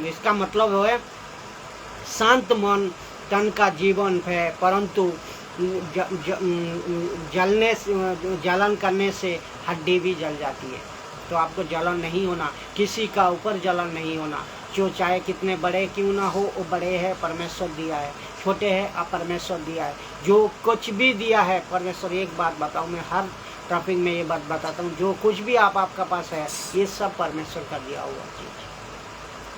इसका मतलब है शांत मन तन का जीवन है, परंतु जलन करने से हड्डी भी जल जाती है। तो आपको जलन नहीं होना, किसी का ऊपर जलन नहीं होना। जो चाहे कितने बड़े क्यों ना हो, वो बड़े है परमेश्वर दिया है, छोटे है आप परमेश्वर दिया है। जो कुछ भी दिया है परमेश्वर, एक बात बताऊँ मैं हर टॉपिक में ये बात बताता हूँ, जो कुछ भी आपका पास है ये सब परमेश्वर का दिया हुआ चीज़।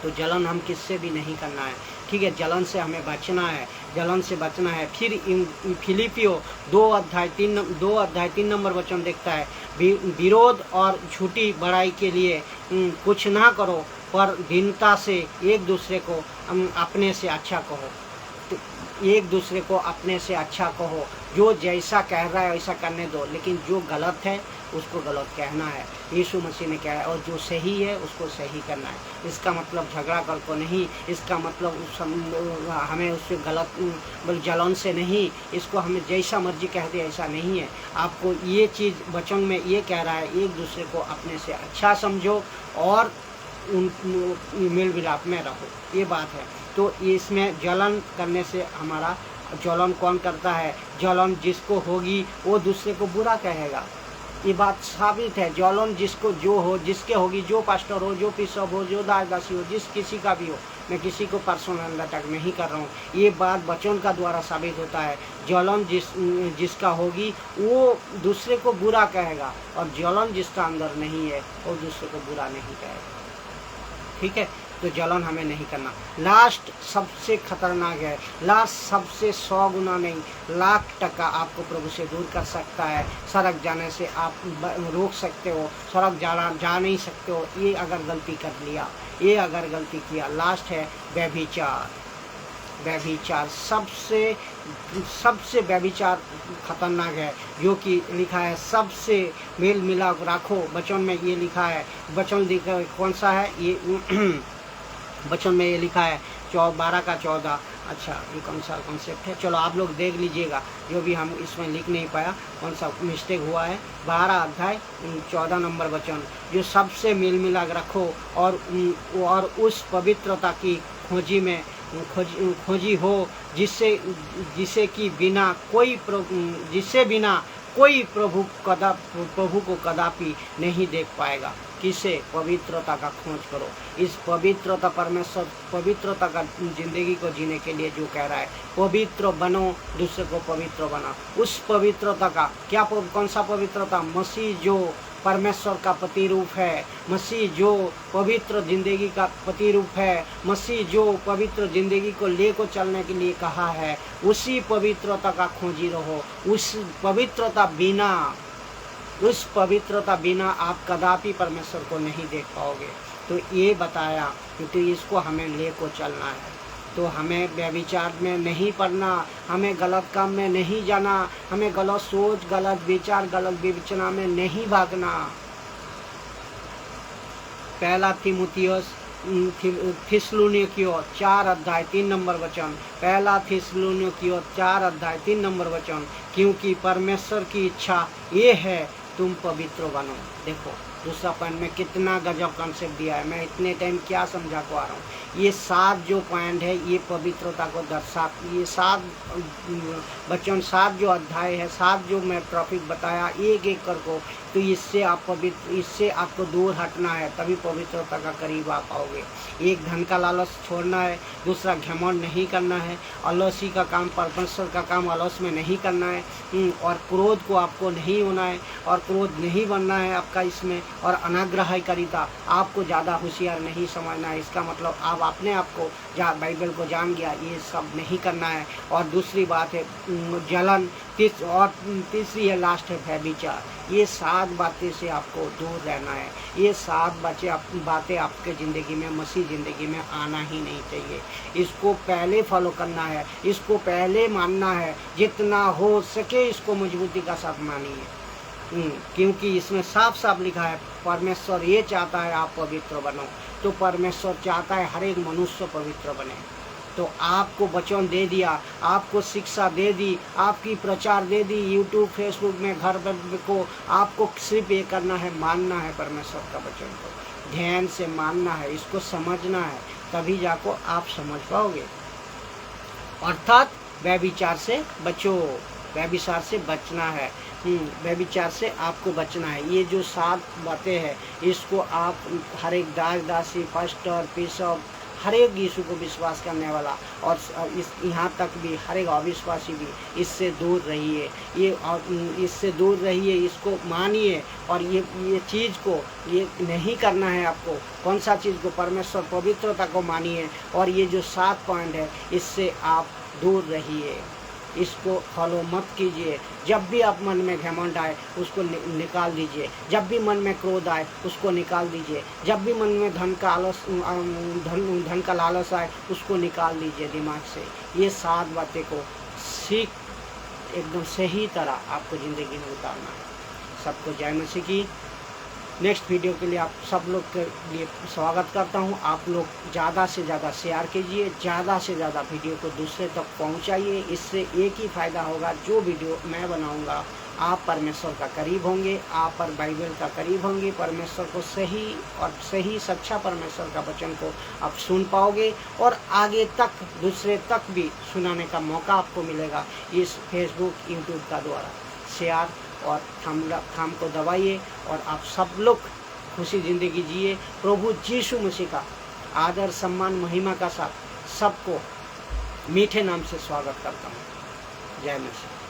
तो जलन हम किससे भी नहीं करना है, ठीक है। जलन से हमें बचना है, जलन से बचना है। फिर फिलिपियो 2:3 नंबर वचन देखता है, विरोध और झूठी बड़ाई के लिए कुछ ना करो, पर दीनता से एक दूसरे को अपने से अच्छा कहो। तो एक दूसरे को अपने से अच्छा कहो। जो जैसा कह रहा है वैसा करने दो, लेकिन जो गलत है उसको गलत कहना है, यीशु मसीह ने कहा है। और जो सही है उसको सही करना है। इसका मतलब झगड़ा कर को नहीं, इसका मतलब हमें उससे गलत जलन से नहीं, इसको हमें जैसा मर्जी कह दे ऐसा नहीं है। आपको ये चीज़ वचन में ये कह रहा है, एक दूसरे को अपने से अच्छा समझो और मेल मिलाप में रहो, ये बात है। तो इसमें जलन करने से हमारा जलन कौन करता है? जलन जिसको होगी वो दूसरे को बुरा कहेगा, ये बात साबित है। जलन जिसको जो हो, जिसके होगी, जो पास्टर हो, जो बिशप हो, जो दासदासी हो, जिस किसी का भी हो, मैं किसी को पर्सनल अटैक नहीं कर रहा हूँ, ये बात वचन का द्वारा साबित होता है। जलन जिसका होगी वो दूसरे को बुरा कहेगा, और जलन जिसका अंदर नहीं है वो दूसरे को बुरा नहीं कहेगा, ठीक है। तो जलन हमें नहीं करना। लास्ट सबसे खतरनाक है, लास्ट सबसे 100 गुना नहीं, लाख टका आपको प्रभु से दूर कर सकता है। सड़क जाने से आप रोक सकते हो, सड़क जा नहीं सकते हो, ये अगर गलती कर लिया, ये अगर गलती किया। लास्ट है व्यभिचार। व्यभिचार सबसे व्यभिचार खतरनाक है, जो कि लिखा है सबसे मेल मिलाप रखो। वचन में ये लिखा है, वचन लिखा कौन सा है ये वचन में ये लिखा है 12 का 14। अच्छा, ये कौन सा कॉन्सेप्ट है, चलो आप लोग देख लीजिएगा, जो भी हम इसमें लिख नहीं पाया कौन सा मिस्टेक हुआ है। 12 अध्याय 14 नंबर वचन, जो सबसे मेल मिलाप रखो और उस पवित्रता की खोजी हो जिससे बिना कोई प्रभु को कदापि नहीं देख पाएगा। किसे? पवित्रता का खोज करो। इस पवित्रता, परमेश्वर पवित्रता का जिंदगी को जीने के लिए जो कह रहा है, पवित्र बनो, दूसरे को पवित्र बना। उस पवित्रता का क्या, कौन सा पवित्रता? मसीह जो परमेश्वर का प्रतिरूप है, मसीह जो पवित्र जिंदगी का प्रतिरूप है, मसीह जो पवित्र जिंदगी को लेकर चलने के लिए कहा है, उसी पवित्रता का खोजी रहो। उस पवित्रता बिना आप कदापि परमेश्वर को नहीं देख पाओगे। तो ये बताया कि इसको हमें लेकर चलना है। तो हमें व्यभिचार में नहीं पड़ना, हमें गलत काम में नहीं जाना, हमें गलत सोच, गलत विचार, गलत विवेचना में नहीं भागना। पहला थिस्सलुनीकियों 4 अध्याय 3 नंबर वचन। पहला थिस्सलुनीकियों 4 अध्याय 3 नंबर वचन। क्योंकि परमेश्वर की इच्छा ये है तुम पवित्र बनो। देखो दूसरा पॉइंट में कितना गजब कॉन्सेप्ट दिया है, मैं इतने टाइम क्या समझा को आ रहा हूँ। ये 7 जो पॉइंट है ये पवित्रता को दर्शा, ये 7 बच्चों 7 जो अध्याय है, 7 जो मैं टॉपिक बताया एक एक कर को, तो इससे आप पवित्र, इससे आपको दूर हटना है, तभी पवित्रता का करीब आ पाओगे। एक धन का लालच छोड़ना है, दूसरा घमंड नहीं करना है, अलसी का काम, परमेश्वर का काम अलस में नहीं करना है, और क्रोध को आपको नहीं होना है, और क्रोध नहीं बनना है आपका इसमें, और अनाग्रहकारिता आपको ज़्यादा होशियार नहीं समझना है। इसका मतलब आप अपने आप को बाइबल को जान गया, ये सब नहीं करना है। और दूसरी बात है जलन, और तीसरी है लास्ट है व्यभिचार। ये 7 बातें से आपको दूर रहना है। ये 7 बातें आपके ज़िंदगी में, मसीह ज़िंदगी में आना ही नहीं चाहिए। इसको पहले फॉलो करना है, इसको पहले मानना है, जितना हो सके इसको मजबूती का साथ मानिए, क्योंकि इसमें साफ साफ लिखा है परमेश्वर ये चाहता है आप पवित्र बनो। तो परमेश्वर चाहता है हर एक मनुष्य पवित्र बने। तो आपको वचन दे दिया, आपको शिक्षा दे दी, आपकी प्रचार दे दी, यूट्यूब फेसबुक में घर को, आपको सिर्फ ये करना है, मानना है परमेश्वर का वचन को, ध्यान से मानना है, इसको समझना है, तभी जाको आप समझ पाओगे। अर्थात व्यभिचार से बचो, व्यभिचार से बचना है, व्यभिचार से आपको बचना है। ये जो 7 बातें हैं इसको आप हर एक दास दासी, पास्टर, बिशप, हर एक यीशु को विश्वास करने वाला, और इस यहाँ तक भी हर एक अविश्वासी भी इससे दूर रहिए, इससे दूर रहिए, इसको मानिए। और ये चीज़ को ये नहीं करना है आपको। कौन सा चीज़ को? परमेश्वर पवित्रता को मानिए, और ये जो 7 पॉइंट है इससे आप दूर रहिए, इसको फॉलो मत कीजिए। जब भी आप मन में घमंड आए उसको निकाल दीजिए, जब भी मन में क्रोध आए उसको निकाल दीजिए, जब भी मन में धन का लालच आए उसको निकाल दीजिए दिमाग से। ये 7 बातें को सीख एकदम सही तरह आपको ज़िंदगी में उतारना है। सबको जय मसीह की। नेक्स्ट वीडियो के लिए आप सब लोग के लिए स्वागत करता हूं। आप लोग ज़्यादा से ज़्यादा शेयर कीजिए, ज़्यादा से ज़्यादा वीडियो को दूसरे तक पहुंचाइए। इससे एक ही फ़ायदा होगा, जो वीडियो मैं बनाऊंगा आप परमेश्वर का करीब होंगे, आप पर बाइबल का करीब होंगे, परमेश्वर को सही सच्चा परमेश्वर का वचन को आप सुन पाओगे, और आगे तक दूसरे तक भी सुनाने का मौका आपको मिलेगा इस फेसबुक यूट्यूब का द्वारा। शेयर और थंब को दबाइए, और आप सब लोग खुशी ज़िंदगी जिए। प्रभु यीशु मसीह का आदर सम्मान महिमा का साथ सबको मीठे नाम से स्वागत करता हूँ। जय मसीह।